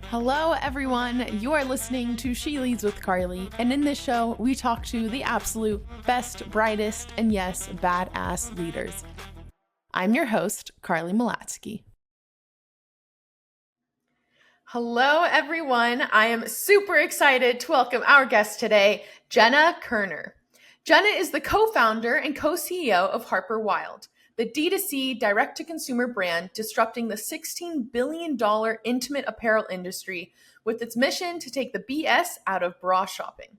Hello, everyone. You are listening to She Leads with Carly, and in this show, we talk to the absolute best, brightest, and yes, badass leaders. I'm your host, Carly Malatsky. Hello, everyone. I am super excited to welcome our guest today, Jenna Kerner. Jenna is the co-founder and co-CEO of Harper Wilde, the D2C direct-to-consumer brand disrupting the $16 billion intimate apparel industry with its mission to take the BS out of bra shopping.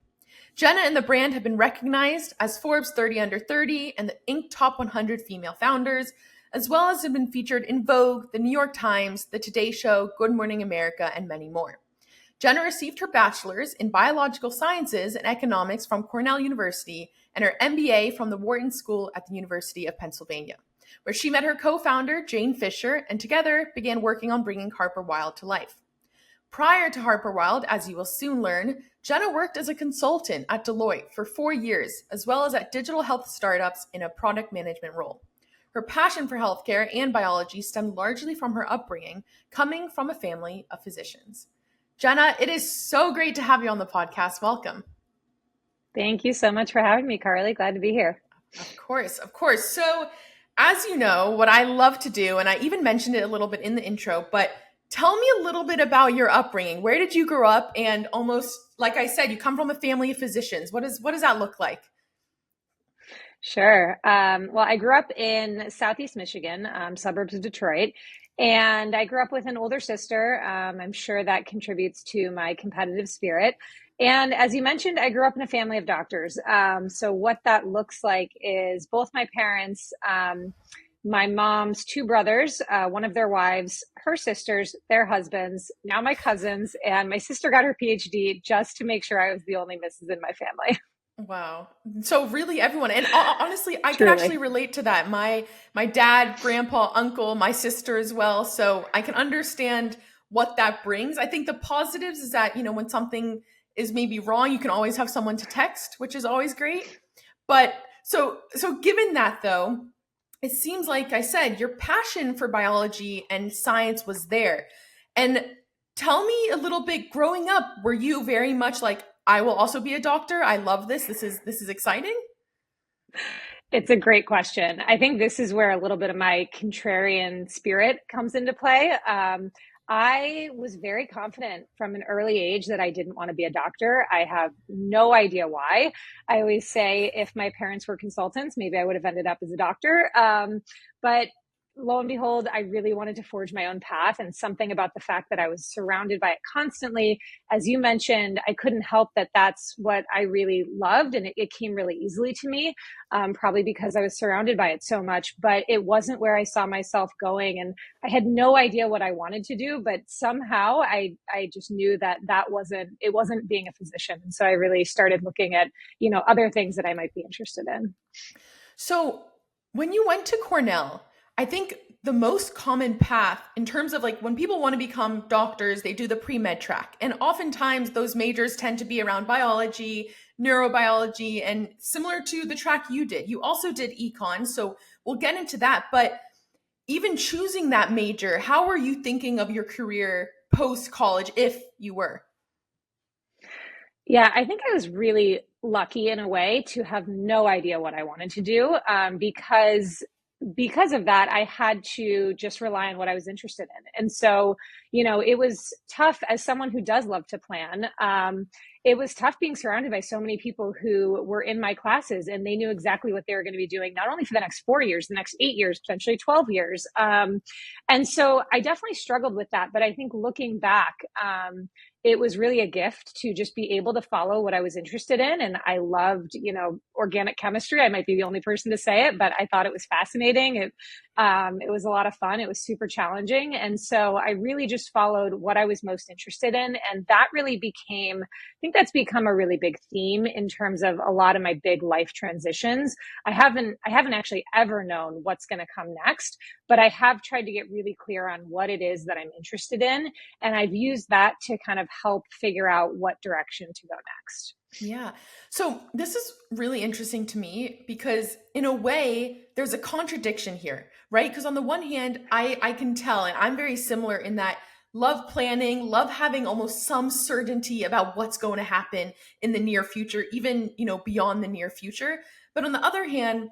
Jenna and the brand have been recognized as Forbes 30 Under 30 and the Inc. Top 100 Female Founders, as well as have been featured in Vogue, the New York Times, The Today Show, Good Morning America, and many more. Jenna received her bachelor's in biological sciences and economics from Cornell University and her MBA from the Wharton School at the University of Pennsylvania, where she met her co-founder, Jane Fisher, and together began working on bringing Harper Wilde to life. Prior to Harper Wilde, as you will soon learn, Jenna worked as a consultant at Deloitte for 4 years, as well as at digital health startups in a product management role. Her passion for healthcare and biology stemmed largely from her upbringing, coming from a family of physicians. Jenna, it is so great to have you on the podcast. Welcome. Thank you so much for having me, Carly. Glad to be here. Of course, of course. So, as you know, what I love to do, and I even mentioned it a little bit in the intro, but tell me a little bit about your upbringing. Where did you grow up? And almost like I said, you come from a family of physicians. What does that look like? Sure. Well, I grew up in Southeast Michigan, suburbs of Detroit, and I grew up with an older sister. I'm sure that contributes to my competitive spirit. And as you mentioned, I grew up in a family of doctors. So what that looks like is both my parents, my mom's 2 brothers, one of their wives, her sisters, their husbands, now my cousins, and my sister got her PhD just to make sure I was the only Mrs. in my family. Wow. So really everyone, and honestly, I can Truly. actually relate to that. My dad, grandpa, uncle, my sister as well. So I can understand what that brings. I think the positives is that, when something is maybe wrong, you can always have someone to text, which is always great. But so given that though, it seems like I said, your passion for biology and science was there. And tell me a little bit, growing up, were you very much like, I will also be a doctor. I love this. This is exciting. It's a great question. I think this is where a little bit of my contrarian spirit comes into play. I was very confident from an early age that I didn't want to be a doctor. I have no idea why. I always say if my parents were consultants, maybe I would have ended up as a doctor. But lo and behold, I really wanted to forge my own path, and something about the fact that I was surrounded by it constantly. As you mentioned, I couldn't help that that's what I really loved, and it came really easily to me, probably because I was surrounded by it so much, but it wasn't where I saw myself going, and I had no idea what I wanted to do, but somehow I just knew that it wasn't being a physician. And so I really started looking at, other things that I might be interested in. So when you went to Cornell, I think the most common path in terms of like when people want to become doctors, they do the pre-med track. And oftentimes those majors tend to be around biology, neurobiology, and similar to the track you did. You also did econ, so we'll get into that. But even choosing that major, how were you thinking of your career post-college, if you were? Yeah, I think I was really lucky in a way to have no idea what I wanted to do, because of that, I had to just rely on what I was interested in. And so, it was tough as someone who does love to plan. It was tough being surrounded by so many people who were in my classes and they knew exactly what they were going to be doing, not only for the next 4 years, the next 8 years, potentially 12 years. And so I definitely struggled with that. But I think looking back, it was really a gift to just be able to follow what I was interested in. And I loved, organic chemistry. I might be the only person to say it, but I thought it was fascinating. It was a lot of fun. It was super challenging. And so I really just followed what I was most interested in. And that really became, I think that's become a really big theme in terms of a lot of my big life transitions. I haven't actually ever known what's going to come next, but I have tried to get really clear on what it is that I'm interested in. And I've used that to kind of help figure out what direction to go next. Yeah. So this is really interesting to me because in a way, there's a contradiction here, right? Because on the one hand, I can tell, and I'm very similar in that love planning, love having almost some certainty about what's going to happen in the near future, even, beyond the near future. But on the other hand,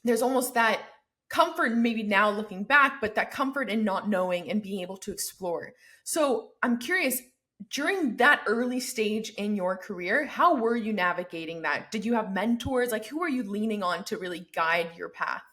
there's almost that comfort, maybe now looking back, but that comfort in not knowing and being able to explore. So I'm curious, during that early stage in your career, how were you navigating that? Did you have mentors? Like, who were you leaning on to really guide your path?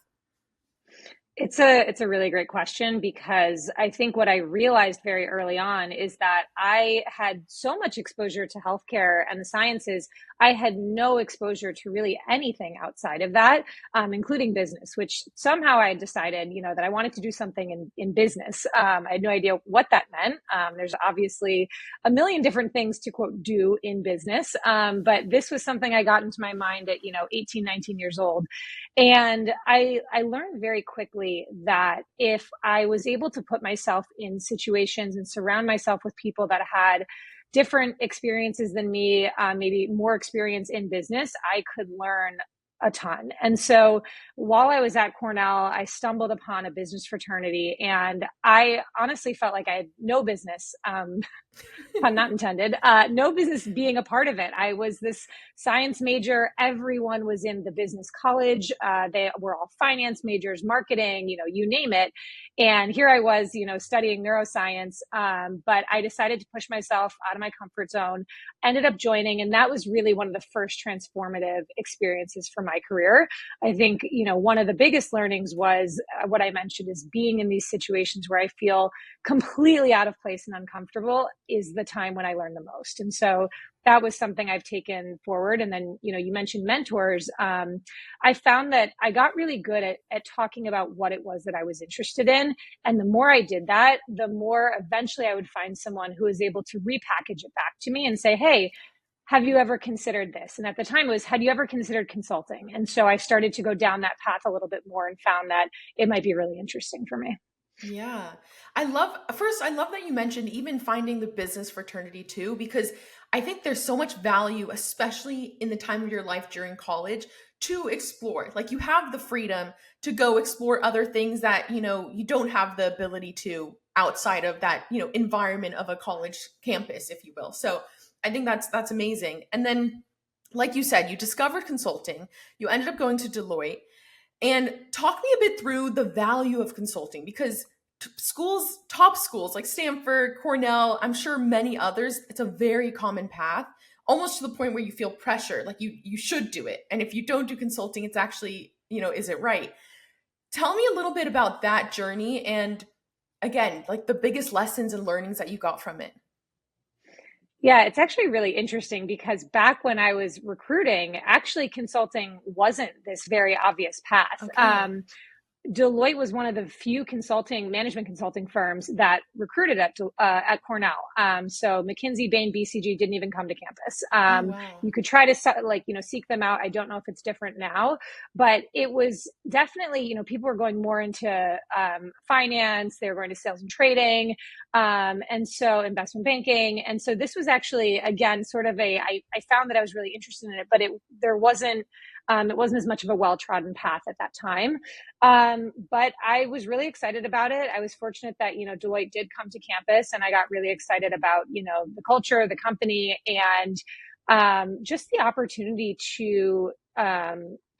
It's a really great question, because I think what I realized very early on is that I had so much exposure to healthcare and the sciences. I had no exposure to really anything outside of that, including business, which somehow I had decided, that I wanted to do something in business. I had no idea what that meant. There's obviously a million different things to quote do in business. But this was something I got into my mind at, 18, 19 years old. And I learned very quickly that if I was able to put myself in situations and surround myself with people that had different experiences than me, maybe more experience in business, I could learn a ton. And so while I was at Cornell, I stumbled upon a business fraternity, and I honestly felt like I had no business, pun not intended, no business being a part of it. I was this science major. Everyone was in the business college. They were all finance majors, marketing, you name it. And here I was, studying neuroscience. But I decided to push myself out of my comfort zone, ended up joining. And that was really one of the first transformative experiences for my career. I think, one of the biggest learnings was what I mentioned, is being in these situations where I feel completely out of place and uncomfortable is the time when I learn the most. And so that was something I've taken forward. And then, you mentioned mentors. I found that I got really good at talking about what it was that I was interested in. And the more I did that, the more eventually I would find someone who was able to repackage it back to me and say, hey, have you ever considered this? And at the time it was, had you ever considered consulting? And so I started to go down that path a little bit more and found that it might be really interesting for me. Yeah. I love that you mentioned even finding the business fraternity too, because I think there's so much value, especially in the time of your life during college, to explore. Like, you have the freedom to go explore other things that, you don't have the ability to outside of that, environment of a college campus, if you will. So I think that's amazing. And then, like you said, you discovered consulting, you ended up going to Deloitte. And talk me a bit through the value of consulting, because top schools like Stanford, Cornell, I'm sure many others, it's a very common path, almost to the point where you feel pressure, like you should do it. And if you don't do consulting, it's actually, is it right? Tell me a little bit about that journey, and again, like the biggest lessons and learnings that you got from it. Yeah, it's actually really interesting, because back when I was recruiting, actually consulting wasn't this very obvious path. Okay. Deloitte was one of the few management consulting firms that recruited at Cornell. So McKinsey, Bain, BCG didn't even come to campus. Oh, wow. You could try to seek them out. I don't know if it's different now, but it was definitely, people were going more into finance. They were going to sales and trading, and so investment banking. And so this was actually, again, sort of I found that I was really interested in it, but it wasn't as much of a well-trodden path at that time. But I was really excited about it. I was fortunate that, Deloitte did come to campus, and I got really excited about, the culture, the company, and just the opportunity to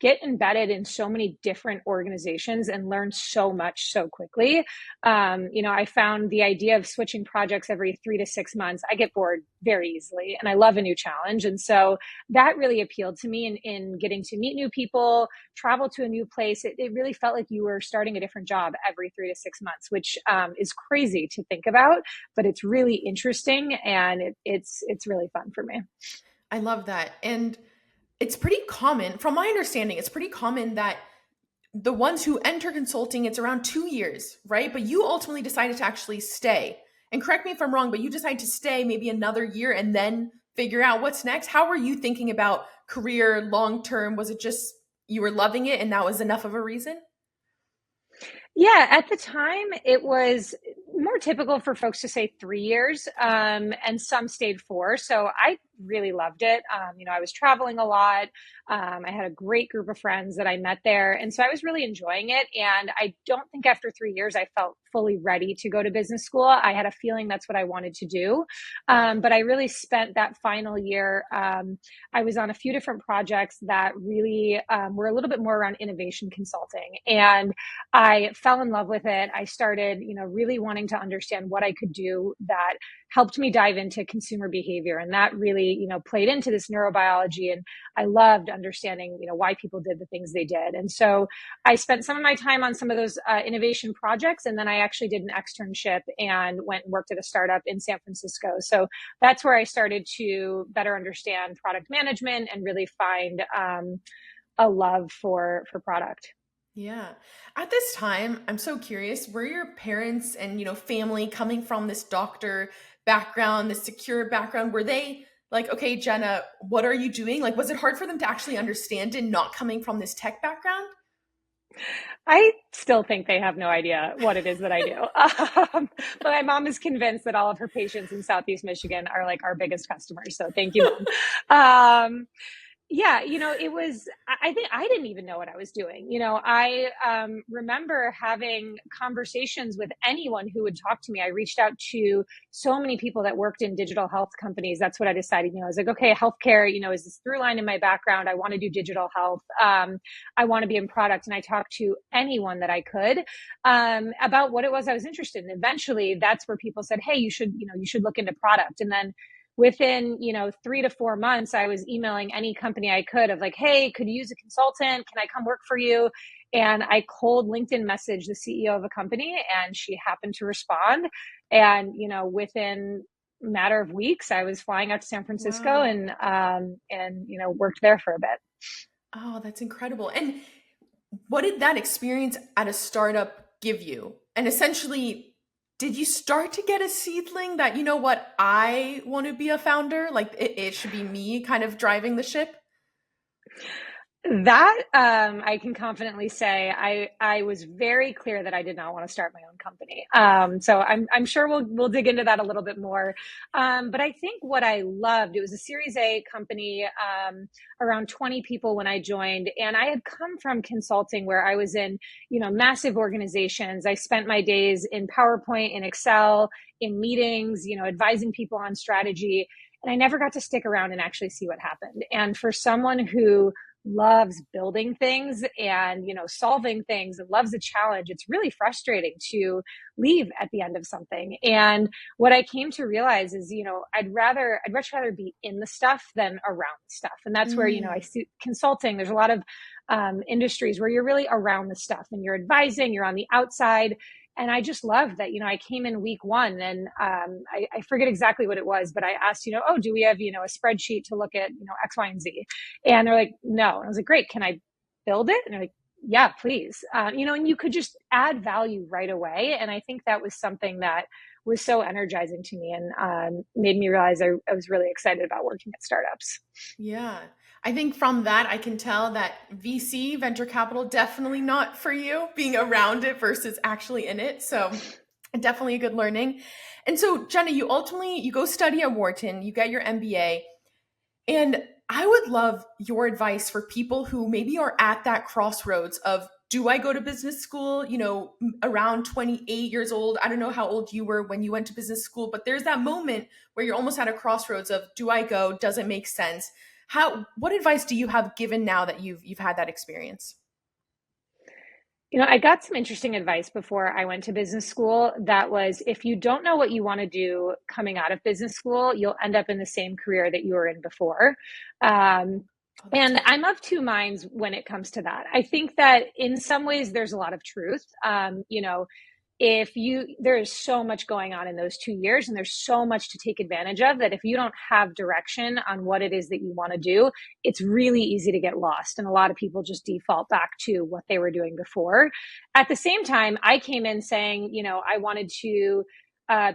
get embedded in so many different organizations and learn so much so quickly. I found the idea of switching projects every 3 to 6 months, I get bored very easily, and I love a new challenge. And so that really appealed to me in getting to meet new people, travel to a new place. It really felt like you were starting a different job every 3 to 6 months, which is crazy to think about, but it's really interesting, and it's really fun for me. I love that. And it's pretty common, from my understanding, it's pretty common that the ones who enter consulting, it's around 2 years, right? But you ultimately decided to actually stay. And correct me if I'm wrong, but you decided to stay maybe another year and then figure out what's next. How were you thinking about career long term? Was it just you were loving it and that was enough of a reason? Yeah, at the time, it was more typical for folks to say 3 years, and some stayed 4. So I really loved it. I was traveling a lot. I had a great group of friends that I met there. And so I was really enjoying it. And I don't think after 3 years, I felt fully ready to go to business school. I had a feeling that's what I wanted to do. But I really spent that final year. I was on a few different projects that really were a little bit more around innovation consulting. And I fell in love with it. I started, really wanting to understand what I could do that helped me dive into consumer behavior. And that really, played into this neurobiology. And I loved understanding, why people did the things they did. And so I spent some of my time on some of those innovation projects. And then I actually did an externship and went and worked at a startup in San Francisco. So that's where I started to better understand product management and really find a love for product. Yeah. At this time, I'm so curious, were your parents and, family coming from this doctor background, this secure background? Were they like, okay, Jenna, what are you doing? Like, was it hard for them to actually understand it, not coming from this tech background? I still think they have no idea what it is that I do. But my mom is convinced that all of her patients in Southeast Michigan are like our biggest customers. So thank you, Mom. Yeah, it was, I think I didn't even know what I was doing. I remember having conversations with anyone who would talk to me. I reached out to so many people that worked in digital health companies. That's what I decided. I was like, okay, healthcare, is this through line in my background? I want to do digital health. I want to be in product. And I talked to anyone that I could about what it was I was interested in. Eventually, that's where people said, hey, you should look into product. And then within 3 to 4 months, I was emailing any company I could of like, hey, could you use a consultant? Can I come work for you? And I cold LinkedIn messaged the CEO of a company, and she happened to respond. And within a matter of weeks, I was flying out to San Francisco. Wow. And worked there for a bit. Oh, that's incredible. And what did that experience at a startup give you? And essentially, did you start to get a seedling that, what, I want to be a founder? Like it should be me kind of driving the ship? That I can confidently say I was very clear that I did not want to start my own company. So I'm sure we'll dig into that a little bit more. But I think what I loved, it was a Series A company, around 20 people when I joined, and I had come from consulting where I was in massive organizations. I spent my days in PowerPoint, in Excel, in meetings, advising people on strategy, and I never got to stick around and actually see what happened. And for someone who loves building things and solving things and loves a challenge, it's really frustrating to leave at the end of something. And what I came to realize is I'd much rather be in the stuff than around the stuff. And that's where I Mm. see consulting, there's a lot of industries where you're really around the stuff and you're advising, you're on the outside. And I just loved that, I came in week one, and I forget exactly what it was, but I asked, oh, do we have, a spreadsheet to look at, X, Y, and Z? And they're like, no. And I was like, great. Can I build it? And they're like, yeah, please. And you could just add value right away. And I think that was something that was so energizing to me and made me realize I was really excited about working at startups. Yeah. I think from that, I can tell that VC, venture capital, definitely not for you, being around it versus actually in it. So definitely a good learning. And so, Jenna, you go study at Wharton, you get your MBA. And I would love your advice for people who maybe are at that crossroads of, do I go to business school, around 28 years old? I don't know how old you were when you went to business school, but there's that moment where you're almost at a crossroads of, do I go? Does it make sense? What advice do you have given now that you've had that experience? I got some interesting advice before I went to business school. That was, if you don't know what you want to do coming out of business school, you'll end up in the same career that you were in before. Um, Oh, that's and good. I'm of two minds when it comes to that. I think that in some ways there's a lot of truth. There is so much going on in those 2 years, and there's so much to take advantage of, that if you don't have direction on what it is that you want to do, it's really easy to get lost. And a lot of people just default back to what they were doing before. At the same time, I came in saying, I wanted to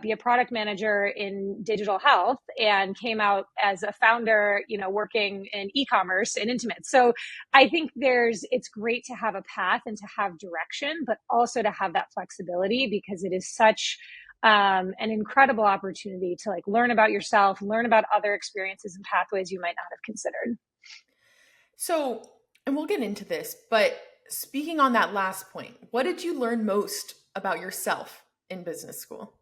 be a product manager in digital health, and came out as a founder, working in e-commerce and intimates. So I think it's great to have a path and to have direction, but also to have that flexibility, because it is such an incredible opportunity to like learn about yourself, learn about other experiences and pathways you might not have considered. So, and we'll get into this, but speaking on that last point, what did you learn most about yourself in business school?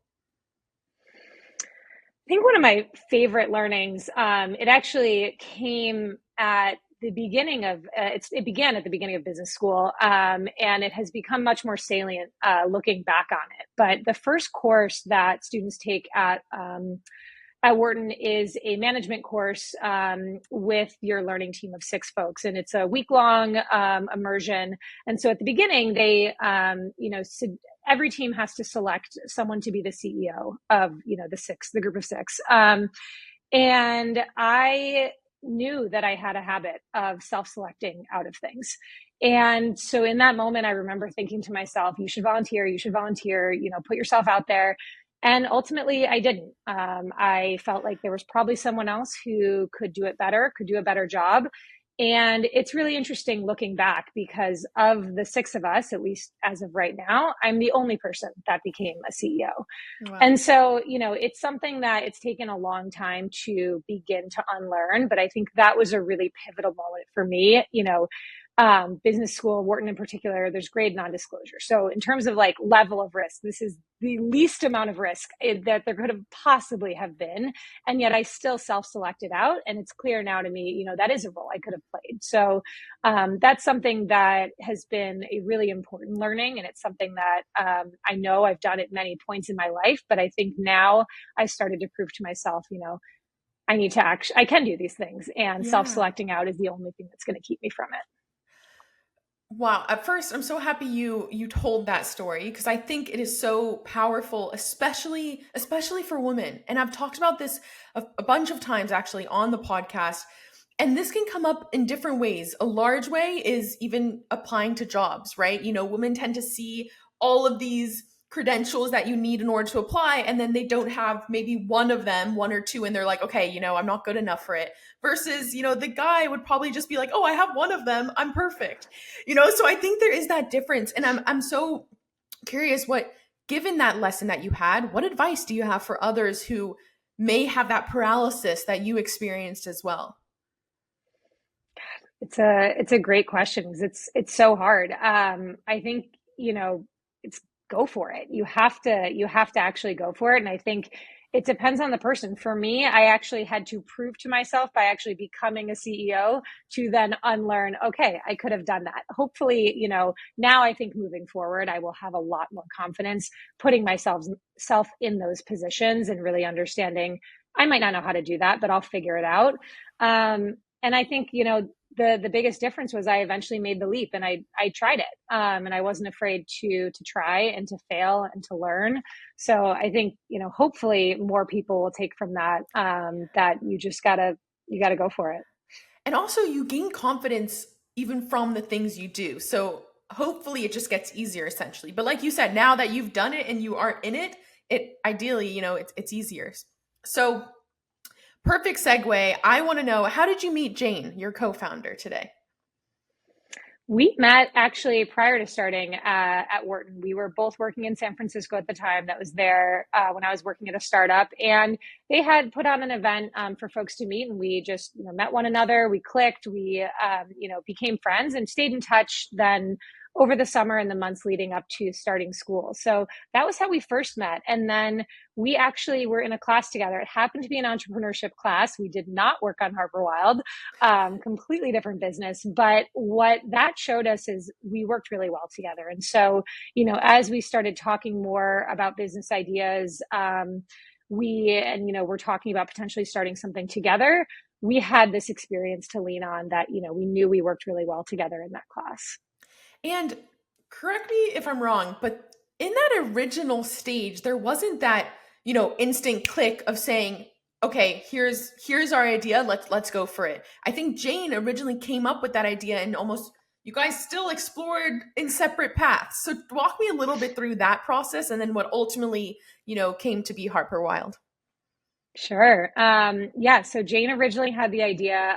I think one of my favorite learnings, it actually came at the beginning of, it began at the beginning of business school, and it has become much more salient looking back on it. But the first course that students take at Wharton is a management course with your learning team of 6 folks, and it's a week-long immersion. And so at the beginning, they, every team has to select someone to be the CEO of, the group of 6. And I knew that I had a habit of self-selecting out of things. And so in that moment, I remember thinking to myself, you should volunteer, put yourself out there. And ultimately, I didn't. I felt like there was probably someone else who could do it better, could do a better job. And it's really interesting looking back because of the 6 of us, at least as of right now, I'm the only person that became a CEO. Wow. And so, it's something that it's taken a long time to begin to unlearn. But I think that was a really pivotal moment for me. Business school, Wharton in particular, there's grade non-disclosure. So in terms of like level of risk, this is the least amount of risk that there could have possibly have been. And yet I still self-selected out. And it's clear now to me, that is a role I could have played. So that's something that has been a really important learning. And it's something that I know I've done at many points in my life, but I think now I started to prove to myself, I need to I can do these things, and self-selecting out is the only thing that's going to keep me from it. Wow. At first, I'm so happy you told that story because I think it is so powerful, especially for women. And I've talked about this a bunch of times actually on the podcast. And this can come up in different ways. A large way is even applying to jobs, right? Women tend to see all of these credentials that you need in order to apply, and then they don't have maybe one of them, 1 or 2, and they're like, okay, I'm not good enough for it. Versus, the guy would probably just be like, oh, I have one of them, I'm perfect. So I think there is that difference. And I'm so curious, given that lesson that you had, what advice do you have for others who may have that paralysis that you experienced as well? It's a great question because it's so hard. I think, it's go for it. You have to actually go for it. And I think it depends on the person. For me, I actually had to prove to myself by actually becoming a CEO to then unlearn, okay, I could have done that. Hopefully, now I think moving forward, I will have a lot more confidence putting myself in those positions and really understanding I might not know how to do that, but I'll figure it out. And I think, the biggest difference was I eventually made the leap and I tried it. And I wasn't afraid to try and to fail and to learn. So I think, hopefully more people will take from that, that you gotta go for it. And also you gain confidence even from the things you do. So hopefully it just gets easier essentially. But like you said, now that you've done it and you are in it, ideally, it's easier. So perfect segue. I want to know, how did you meet Jane, your co-founder, today? We met actually prior to starting at Wharton. We were both working in San Francisco at the time. That was there when I was working at a startup, and they had put on an event for folks to meet, and we just met one another. We clicked. We became friends and stayed in touch then over the summer and the months leading up to starting school. So that was how we first met. And then we actually were in a class together. It happened to be an entrepreneurship class. We did not work on Harper Wilde, completely different business. But what that showed us is we worked really well together. And so, as we started talking more about business ideas, we're talking about potentially starting something together. We had this experience to lean on that, we knew we worked really well together in that class. And correct me if I'm wrong, but in that original stage, there wasn't that, instant click of saying, okay, here's our idea. Let's go for it. I think Jane originally came up with that idea and almost you guys still explored in separate paths. So walk me a little bit through that process and then what ultimately, came to be Harper Wilde. Sure. Yeah. So Jane originally had the idea.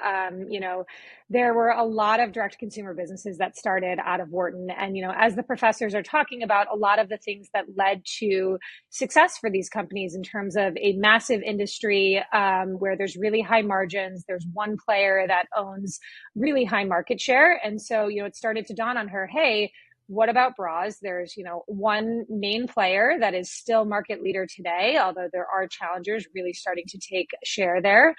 There were a lot of direct consumer businesses that started out of Wharton. And, as the professors are talking about, a lot of the things that led to success for these companies in terms of a massive industry where there's really high margins, there's one player that owns really high market share. And so, it started to dawn on her, hey, what about bras? There's, one main player that is still market leader today, although there are challengers really starting to take share there.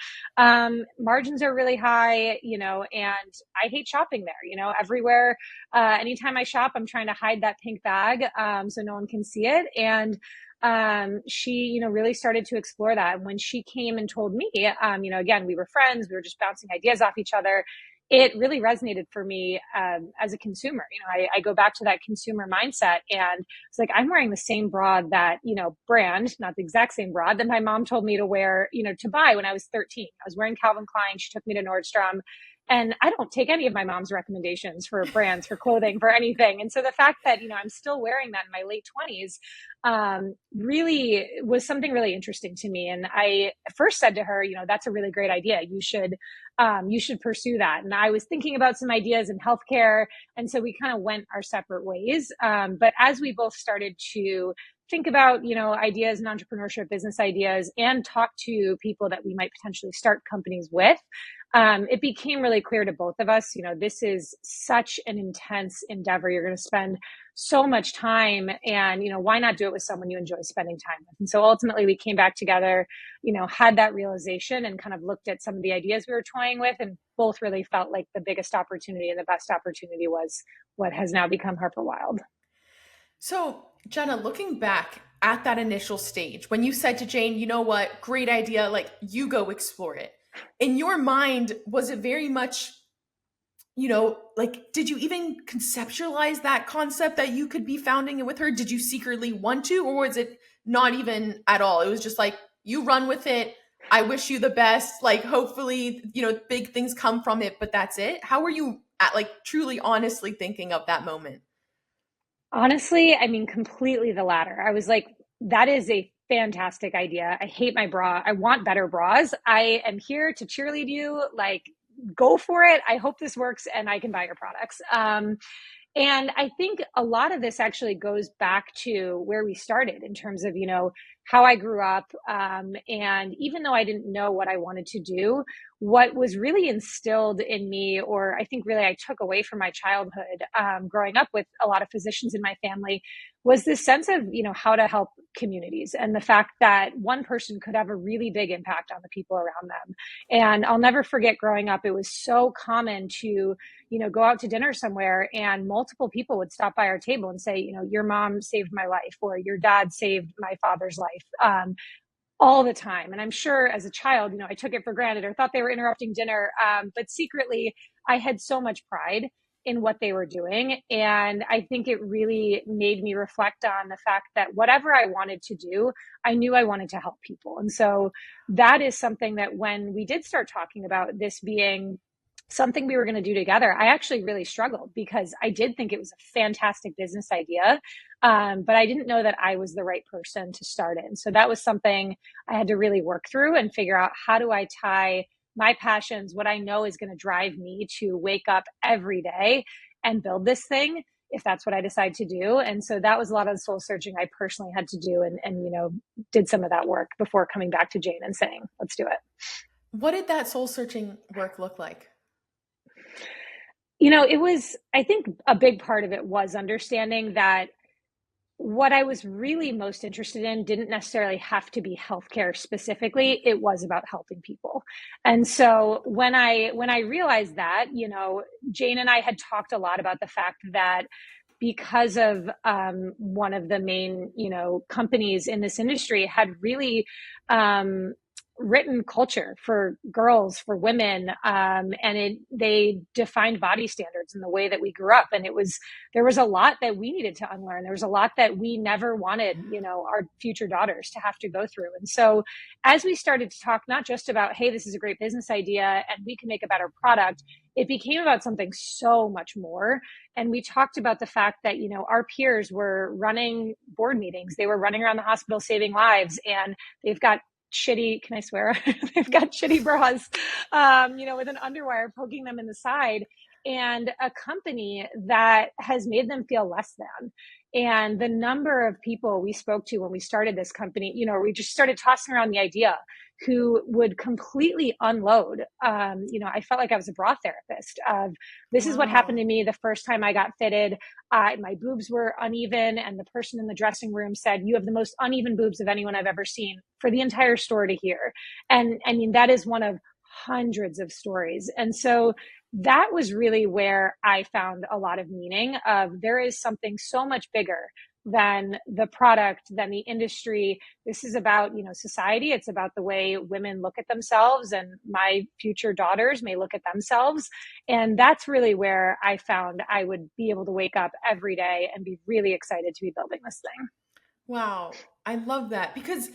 Margins are really high, and I hate shopping there, everywhere. Anytime I shop, I'm trying to hide that pink bag so no one can see it. And she, really started to explore that. And when she came and told me, again, we were friends, we were just bouncing ideas off each other. It really resonated for me as a consumer. I go back to that consumer mindset, and it's like I'm wearing the same bra that, brand, not the exact same bra that my mom told me to wear, to buy when I was 13. I was wearing Calvin Klein. She took me to Nordstrom. And I don't take any of my mom's recommendations for brands, for clothing, for anything. And so the fact that, I'm still wearing that in my late 20s really was something really interesting to me. And I first said to her, that's a really great idea. You should pursue that. And I was thinking about some ideas in healthcare. And so we kind of went our separate ways. But as we both started to think about, ideas and entrepreneurship, business ideas, and talk to people that we might potentially start companies with, it became really clear to both of us, this is such an intense endeavor. You're going to spend so much time, and, why not do it with someone you enjoy spending time with? And so ultimately we came back together, had that realization and kind of looked at some of the ideas we were toying with, and both really felt like the biggest opportunity and the best opportunity was what has now become Harper Wilde. So, Jenna, looking back at that initial stage, when you said to Jane, you know what, great idea, like you go explore it. In your mind, was it very much, like, did you even conceptualize that concept that you could be founding it with her? Did you secretly want to, or was it not even at all? It was just like, you run with it. I wish you the best. Like, hopefully, big things come from it, but that's it. How were you at, like, truly honestly thinking of that moment? Honestly, I mean, completely the latter. I was like, that is a fantastic idea. I hate my bra. I want better bras. I am here to cheerlead you. Like, go for it. I hope this works and I can buy your products. And I think a lot of this actually goes back to where we started in terms of, how I grew up. And even though I didn't know what I wanted to do, what was really instilled in me, or I think really I took away from my childhood, growing up with a lot of physicians in my family, was this sense of, how to help communities, and the fact that one person could have a really big impact on the people around them. And I'll never forget growing up, it was so common to, go out to dinner somewhere and multiple people would stop by our table and say, your mom saved my life, or your dad saved my father's life. All the time. And I'm sure as a child, I took it for granted or thought they were interrupting dinner. But secretly, I had so much pride in what they were doing. And I think it really made me reflect on the fact that whatever I wanted to do, I knew I wanted to help people. And so that is something that when we did start talking about this being something we were going to do together, I actually really struggled because I did think it was a fantastic business idea. But I didn't know that I was the right person to start in. So that was something I had to really work through and figure out, how do I tie my passions, what I know is going to drive me to wake up every day and build this thing, if that's what I decide to do. And so that was a lot of the soul searching I personally had to do, and did some of that work before coming back to Jane and saying, let's do it. What did that soul searching work look like? It was, I think a big part of it was understanding that what I was really most interested in didn't necessarily have to be healthcare specifically. It was about helping people. And so when I realized that, Jane and I had talked a lot about the fact that because of one of the main, companies in this industry had really written culture for girls, for women, and they defined body standards in the way that we grew up. And there was a lot that we needed to unlearn. There was a lot that we never wanted, our future daughters to have to go through. And so as we started to talk, not just about, hey, this is a great business idea and we can make a better product, it became about something so much more. And we talked about the fact that, our peers were running board meetings. They were running around the hospital saving lives, and they've got shitty, can I swear? They've got shitty bras, with an underwire poking them in the side, and a company that has made them feel less than. And the number of people we spoke to when we started this company, we just started tossing around the idea, who would completely unload. I felt like I was a bra therapist of, this is what happened Wow. to me the first time I got fitted. My boobs were uneven, and the person in the dressing room said, "You have the most uneven boobs of anyone I've ever seen," for the entire store to hear. And I mean, that is one of hundreds of stories. And so that was really where I found a lot of meaning of, there is something so much bigger than the product, than the industry. This is about, society. It's about the way women look at themselves, and my future daughters may look at themselves. And that's really where I found I would be able to wake up every day and be really excited to be building this thing. Wow. I love that because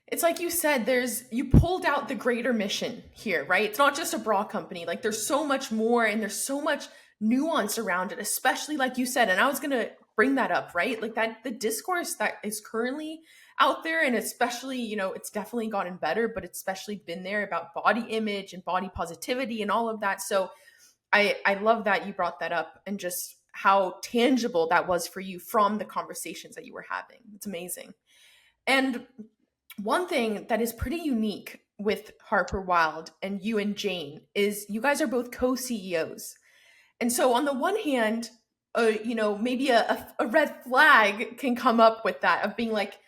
it's like you said, you pulled out the greater mission here, right? It's not just a bra company. Like there's so much more and there's so much nuance around it, especially like you said. And I was going to bring that up, right? Like that, the discourse that is currently out there, and especially, it's definitely gotten better, but it's especially been there about body image and body positivity and all of that. So I love that you brought that up and just how tangible that was for you from the conversations that you were having. It's amazing. And one thing that is pretty unique with Harper Wilde and you and Jane is you guys are both co-CEOs. And so on the one hand, maybe a red flag can come up with that of being like,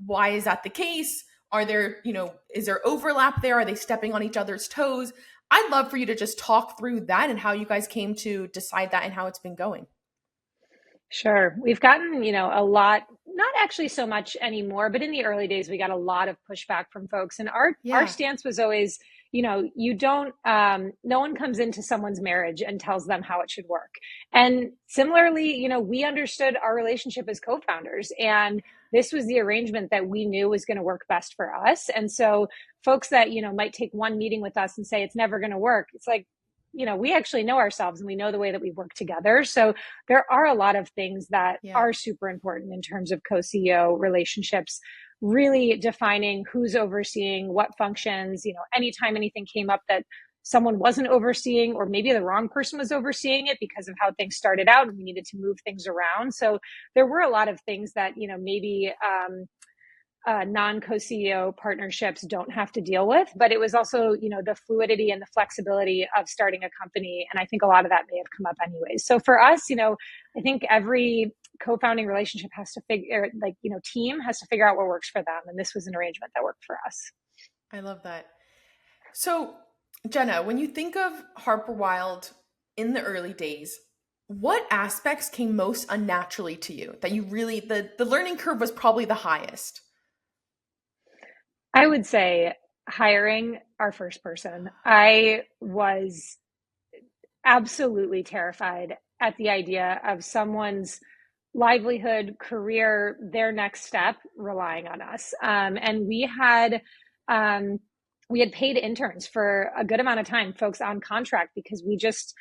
why is that the case? Are there, is there overlap there? Are they stepping on each other's toes? I'd love for you to just talk through that and how you guys came to decide that and how it's been going. Sure. We've gotten, a lot, not actually so much anymore, but in the early days, we got a lot of pushback from folks. And our Yeah. stance was always, you don't, no one comes into someone's marriage and tells them how it should work. And similarly, we understood our relationship as co-founders, and this was the arrangement that we knew was going to work best for us. And so folks that, might take one meeting with us and say it's never going to work, it's like, we actually know ourselves and we know the way that we work together. So there are a lot of things that Yeah. are super important in terms of co-CEO relationships, really defining who's overseeing what functions. Anytime anything came up that someone wasn't overseeing, or maybe the wrong person was overseeing it because of how things started out and we needed to move things around. So there were a lot of things that, maybe non-co-CEO partnerships don't have to deal with, but it was also, the fluidity and the flexibility of starting a company. And I think a lot of that may have come up anyways. So for us, I think every co-founding relationship has to team has to figure out what works for them. And this was an arrangement that worked for us. I love that. So, Jenna, when you think of Harper Wilde in the early days, what aspects came most unnaturally to you that you really, the learning curve was probably the highest? I would say hiring our first person. I was absolutely terrified at the idea of someone's livelihood, career, their next step relying on us. And we had paid interns for a good amount of time, folks on contract, because we just,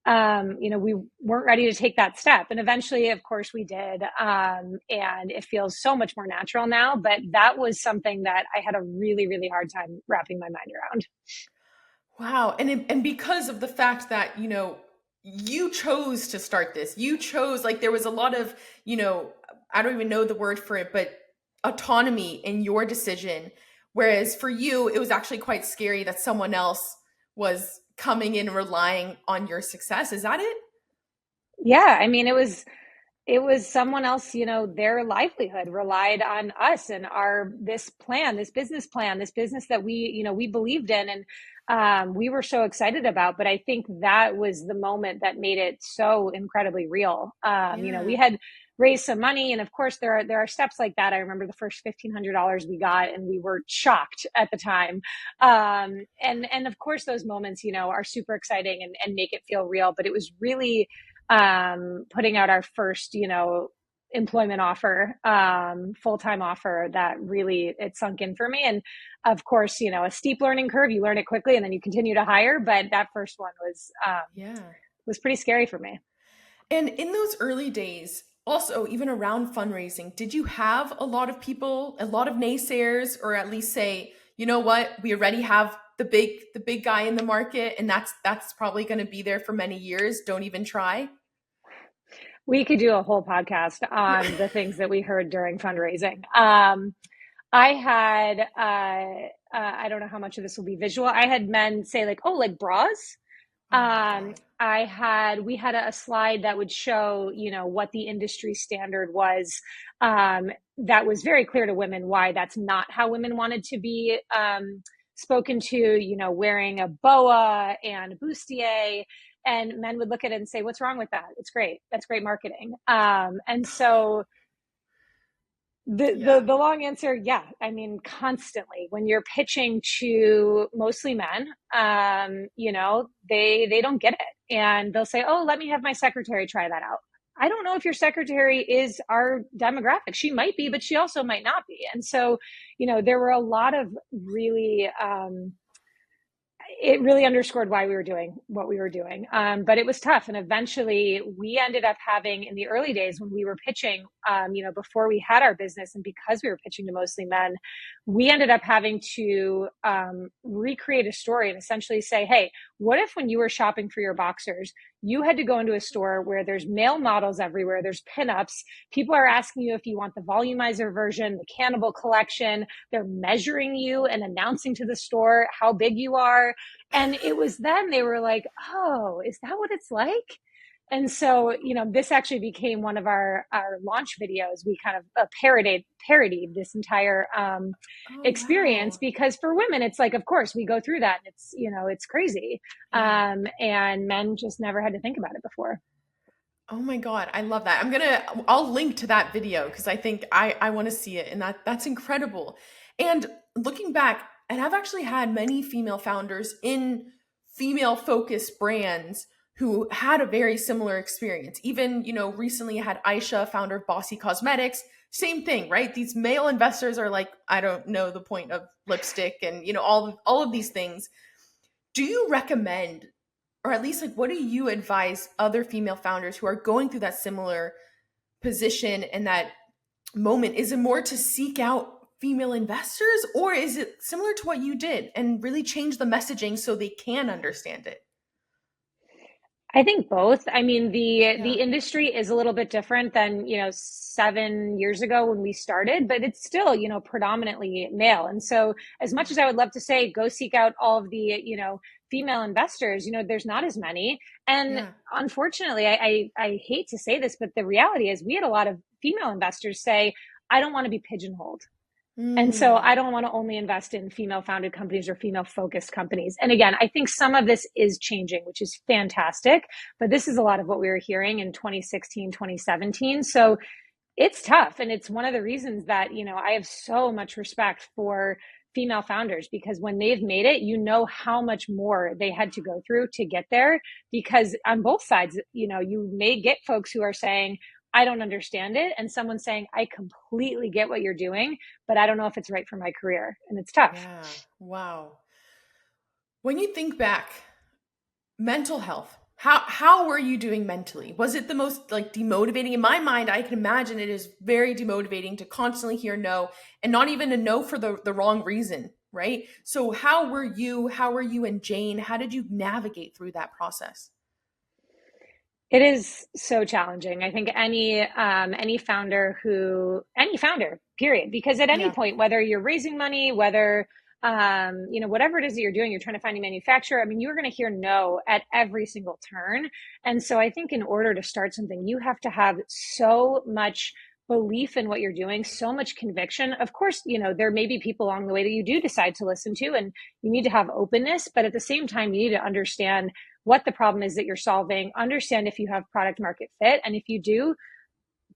we weren't ready to take that step. And eventually, of course, we did. And it feels so much more natural now. But that was something that I had a really, really hard time wrapping my mind around. Wow. And because of the fact that, you chose to start this, you chose, like, there was a lot of, I don't even know the word for it, but autonomy in your decision. Whereas for you, it was actually quite scary that someone else was coming in relying on your success. Is that it? Yeah. I mean, it was someone else, their livelihood relied on us and this business plan, this business that we believed in, and we were so excited about. But I think that was the moment that made it so incredibly real. We Yeah. had raised some money, and of course there are steps like that. I remember the first $1,500 we got, and we were shocked at the time. And of course those moments, are super exciting and make it feel real. But it was really putting out our first, employment offer, full-time offer, that really, it sunk in for me. And of course, a steep learning curve, you learn it quickly and then you continue to hire. But that first one Yeah. was pretty scary for me. And in those early days, also, even around fundraising, did you have a lot of people, a lot of naysayers, or at least say, you know what, we already have the big guy in the market, and that's probably going to be there for many years. Don't even try. We could do a whole podcast on the things that we heard during fundraising. I had, I don't know how much of this will be visual. I had men say like, oh, like bras. Oh my God. We had a slide that would show, what the industry standard was. That was very clear to women why that's not how women wanted to be spoken to, wearing a boa and bustier. And men would look at it and say, what's wrong with that? It's great. That's great marketing. And so the long answer, yeah. I mean, constantly when you're pitching to mostly men, they don't get it, and they'll say, "Oh, let me have my secretary try that out." I don't know if your secretary is our demographic. She might be, but she also might not be. And so, there were a lot of really it really underscored why we were doing what we were doing. But it was tough. And eventually we ended up having, in the early days when we were pitching, before we had our business, and because we were pitching to mostly men, we ended up having to recreate a story and essentially say, hey, what if when you were shopping for your boxers, you had to go into a store where there's male models everywhere, there's pinups, people are asking you if you want the volumizer version, the cannibal collection, they're measuring you and announcing to the store how big you are. And it was then they were like, oh, is that what it's like? And so, this actually became one of our launch videos. We kind of parodied this entire experience, Wow. because for women, it's like, of course, we go through that. And it's crazy. Yeah. And men just never had to think about it before. Oh my God, I love that. I'll link to that video because I think I want to see it, and that's incredible. And looking back, and I've actually had many female founders in female focused brands who had a very similar experience. Even, recently I had Aisha, founder of Bossy Cosmetics, same thing, right? These male investors are like, I don't know the point of lipstick and, all of these things. Do you recommend, or at least like what do you advise other female founders who are going through that similar position and that moment? Is it more to seek out female investors, or is it similar to what you did and really change the messaging so they can understand it? I think both. I mean, the Yeah. industry is a little bit different than, 7 years ago when we started, but it's still, predominantly male. And so as much as I would love to say, go seek out all of the, female investors, there's not as many. And Yeah. unfortunately, I hate to say this, but the reality is we had a lot of female investors say, I don't want to be pigeonholed. And so I Mm. don't want to only invest in female founded companies or female focused companies. And again, I think some of this is changing, which is fantastic. But this is a lot of what we were hearing in 2016, 2017. So it's tough. And it's one of the reasons that, I have so much respect for female founders, because when they've made it, how much more they had to go through to get there. Because on both sides, you may get folks who are saying, I don't understand it. And someone saying, I completely get what you're doing, but I don't know if it's right for my career. And it's tough. Yeah. Wow. When you think back, mental health, how were you doing mentally? Was it the most like demotivating? In my mind, I can imagine it is very demotivating to constantly hear no, and not even a no for the wrong reason, right? So how were you and Jane, how did you navigate through that process? It is so challenging. I think any founder, period, because at any Yeah. point, whether you're raising money, whether whatever it is that you're doing, you're trying to find a manufacturer. I mean, you're going to hear no at every single turn. And so I think in order to start something, you have to have so much belief in what you're doing, so much conviction. Of course, there may be people along the way that you do decide to listen to, and you need to have openness, but at the same time, you need to understand what the problem is that you're solving, understand if you have product market fit. And if you do,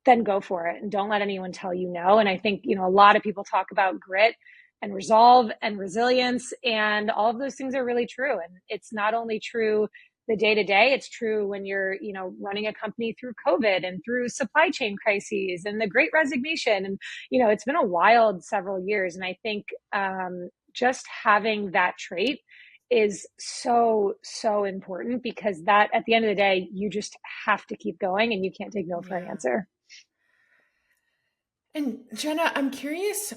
then go for it and don't let anyone tell you no. And I think, a lot of people talk about grit and resolve and resilience, and all of those things are really true. And it's not only true the day to day, it's true when you're, running a company through COVID and through supply chain crises and the great resignation. And, it's been a wild several years. And I think just having that trait is so, so important, because that at the end of the day, you just have to keep going and you can't take no for an Yeah. answer. And Jenna, I'm curious,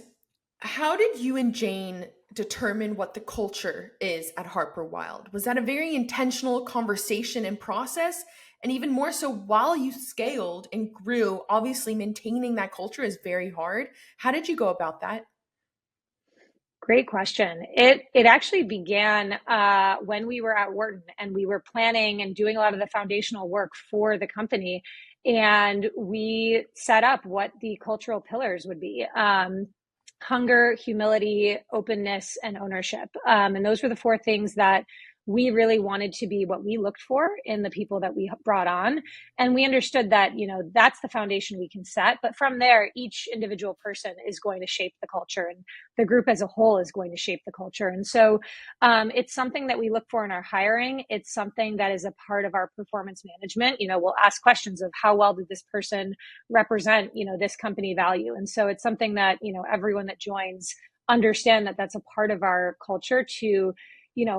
how did you and Jane determine what the culture is at Harper Wilde? Was that a very intentional conversation and process? And even more so, while you scaled and grew, obviously maintaining that culture is very hard. How did you go about that? Great question. It actually began when we were at Wharton and we were planning and doing a lot of the foundational work for the company. And we set up what the cultural pillars would be. Hunger, humility, openness, and ownership. And those were the four things that we really wanted to be what we looked for in the people that we brought on. And we understood that, that's the foundation we can set. But from there, each individual person is going to shape the culture, and the group as a whole is going to shape the culture. And so it's something that we look for in our hiring. It's something that is a part of our performance management. We'll ask questions of how well did this person represent, this company value. And so it's something that, everyone that joins understand that that's a part of our culture to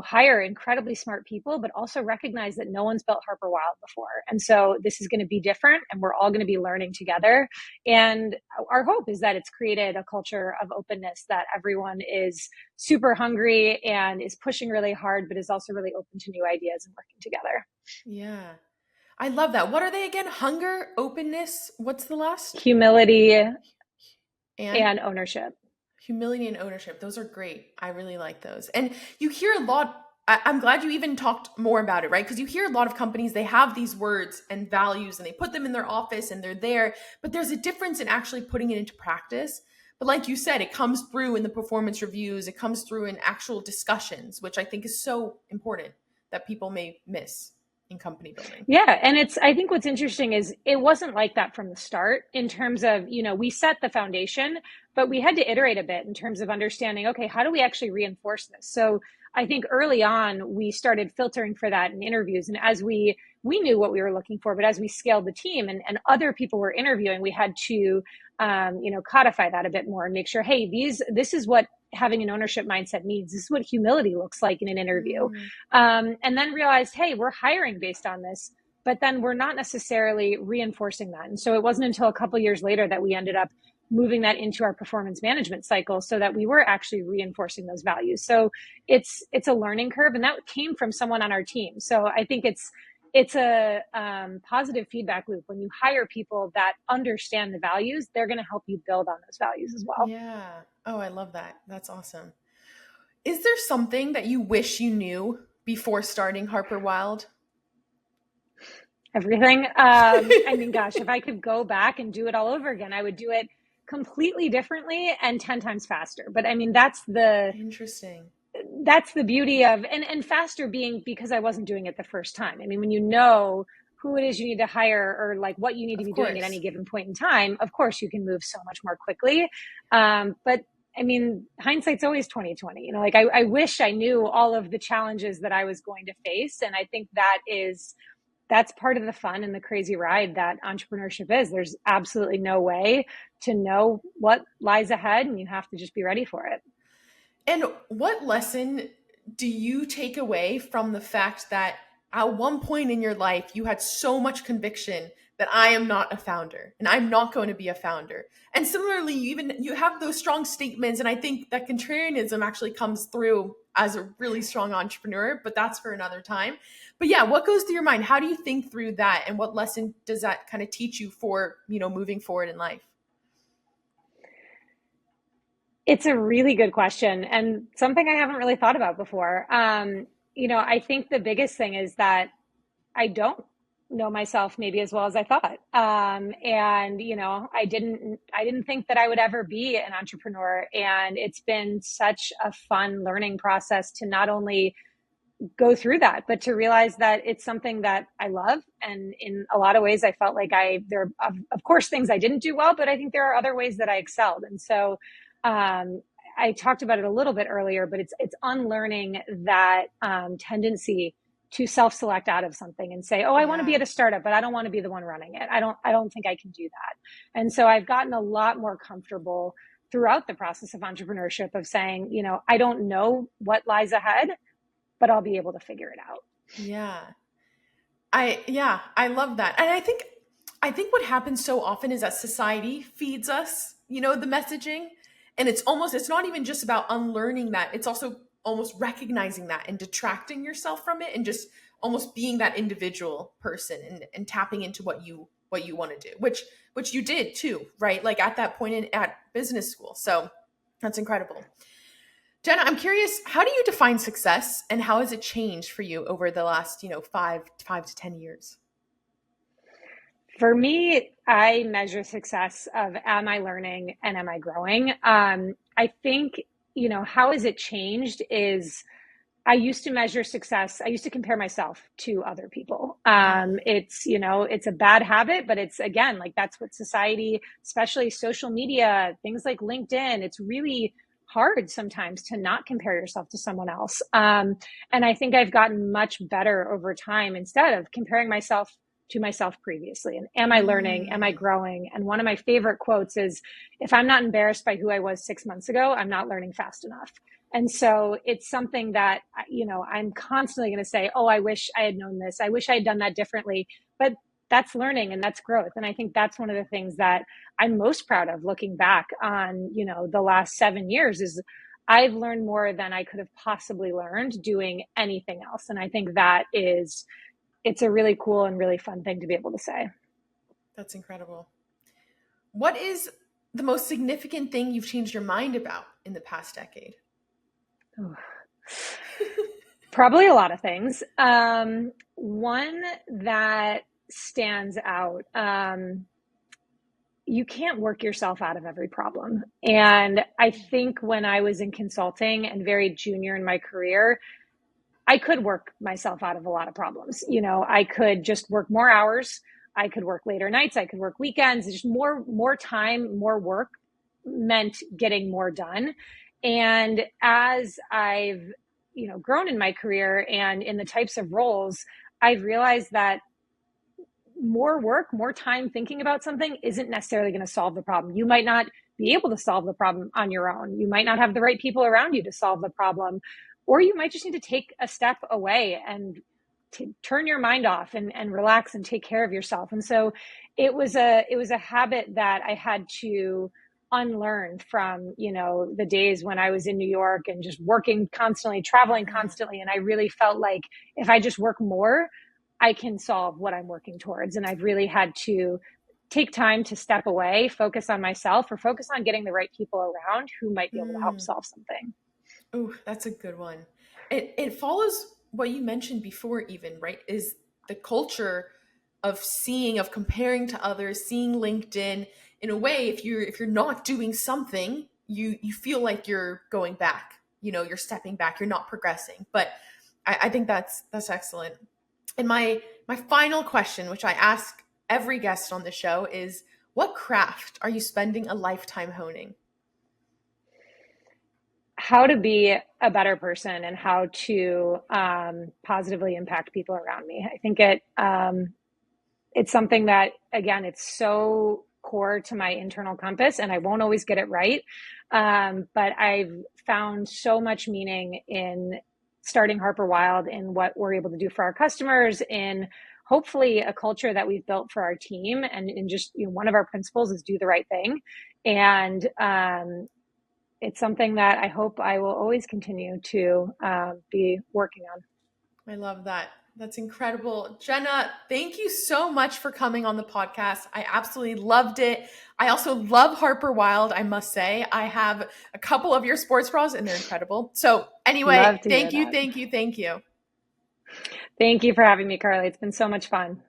hire incredibly smart people, but also recognize that no one's built Harper Wilde before. And so this is going to be different, and we're all going to be learning together. And our hope is that it's created a culture of openness, that everyone is super hungry and is pushing really hard, but is also really open to new ideas and working together. Yeah. I love that. What are they again? Hunger, openness. What's the last? Humility And and ownership. humility and ownership. Those are great. I really like those. And you hear a lot. I'm glad you even talked more about it, right? Because you hear a lot of companies, they have these words and values and they put them in their office and they're there, but there's a difference in actually putting it into practice. But like you said, it comes through in the performance reviews, it comes through in actual discussions, which I think is so important that people may miss in company building. Yeah. And I think what's interesting is it wasn't like that from the start in terms of, we set the foundation, but we had to iterate a bit in terms of understanding, okay, how do we actually reinforce this? So I think early on, we started filtering for that in interviews. And as we knew what we were looking for, but as we scaled the team and other people were interviewing, we had to, codify that a bit more and make sure, hey, this is what having an ownership mindset means. This is what humility looks like in an interview. And then realized, hey, we're hiring based on this, but then we're not necessarily reinforcing that. And so it wasn't until a couple of years later that we ended up moving that into our performance management cycle so that we were actually reinforcing those values. So it's a learning curve, and that came from someone on our team. So I think it's a positive feedback loop. When you hire people that understand the values, they're going to help you build on those values as well. Yeah. Oh, I love that. That's awesome. Is there something that you wish you knew before starting Harper Wilde? Everything. I mean, gosh, if I could go back and do it all over again, I would do it completely differently and 10 times faster. But I mean, Interesting. that's the beauty of, and faster being because I wasn't doing it the first time. I mean, when you know who it is you need to hire or like what you need to be doing at any given point in time, of course you can move so much more quickly. But I mean, hindsight's always 2020. Like I wish I knew all of the challenges that I was going to face. And I think that's part of the fun and the crazy ride that entrepreneurship is. There's absolutely no way to know what lies ahead, and you have to just be ready for it. And what lesson do you take away from the fact that at one point in your life, you had so much conviction that I am not a founder and I'm not going to be a founder? And similarly, you have those strong statements. And I think that contrarianism actually comes through as a really strong entrepreneur, but that's for another time. But yeah, what goes through your mind? How do you think through that? And what lesson does that kind of teach you for, moving forward in life? It's a really good question and something I haven't really thought about before. I think the biggest thing is that I don't know myself maybe as well as I thought. And I didn't think that I would ever be an entrepreneur. And it's been such a fun learning process to not only go through that, but to realize that it's something that I love. And in a lot of ways, I felt like there are, of course, things I didn't do well, but I think there are other ways that I excelled. And so, I talked about it a little bit earlier, but it's unlearning that tendency to self-select out of something and say, oh, I want to be at a startup, but I don't want to be the one running it. I don't think I can do that. And so I've gotten a lot more comfortable throughout the process of entrepreneurship of saying, I don't know what lies ahead, but I'll be able to figure it out. Yeah. I love that. And I think what happens so often is that society feeds us, the messaging. And it's not even just about unlearning that. It's also almost recognizing that and detracting yourself from it and just almost being that individual person and tapping into what you want to do, which you did too, right? Like at that point at business school. So that's incredible. Jenna, I'm curious, how do you define success and how has it changed for you over the last, 5 to 10 years? For me, I measure success of, am I learning and am I growing? I think, how has it changed is I used to measure success. I used to compare myself to other people. It's a bad habit, but it's, again, like that's what society, especially social media, things like LinkedIn, it's really hard sometimes to not compare yourself to someone else. And I think I've gotten much better over time instead of comparing myself to myself previously. And am I learning? Am I growing? And one of my favorite quotes is, if I'm not embarrassed by who I was 6 months ago, I'm not learning fast enough. And so it's something that, I'm constantly going to say, oh, I wish I had known this. I wish I had done that differently. But that's learning and that's growth. And I think that's one of the things that I'm most proud of looking back on, the last 7 years is I've learned more than I could have possibly learned doing anything else. And I think it's a really cool and really fun thing to be able to say. That's incredible. What is the most significant thing you've changed your mind about in the past decade? Probably a lot of things. One that stands out, you can't work yourself out of every problem. And I think when I was in consulting and very junior in my career, I could work myself out of a lot of problems. I could just work more hours. I could work later nights. I could work weekends. Just more time, more work meant getting more done. And as I've, grown in my career and in the types of roles, I've realized that more work, more time thinking about something isn't necessarily going to solve the problem. You might not be able to solve the problem on your own. You might not have the right people around you to solve the problem, or you might just need to take a step away and turn your mind off and relax and take care of yourself. And so it was a habit that I had to unlearn from, the days when I was in New York and just working constantly, traveling constantly. And I really felt like if I just work more, I can solve what I'm working towards. And I've really had to take time to step away, focus on myself, or focus on getting the right people around who might be able to help solve something. Oh, that's a good one. It follows what you mentioned before even, right? Is the culture of comparing to others, seeing LinkedIn. In a way, if you're not doing something, you feel like you're going back, you're stepping back, you're not progressing. But I think that's excellent. And my final question, which I ask every guest on the show, is what craft are you spending a lifetime honing? How to be a better person and how to positively impact people around me. I think it's something that, again, it's so core to my internal compass and I won't always get it right. But I've found so much meaning in starting Harper Wilde and what we're able to do for our customers, in hopefully a culture that we've built for our team. And in just, one of our principles is do the right thing. And it's something that I hope I will always continue to be working on. I love that. That's incredible. Jenna, thank you so much for coming on the podcast. I absolutely loved it. I also love Harper Wilde, I must say. I have a couple of your sports bras and they're incredible. So anyway, thank you. Thank you for having me, Carly. It's been so much fun.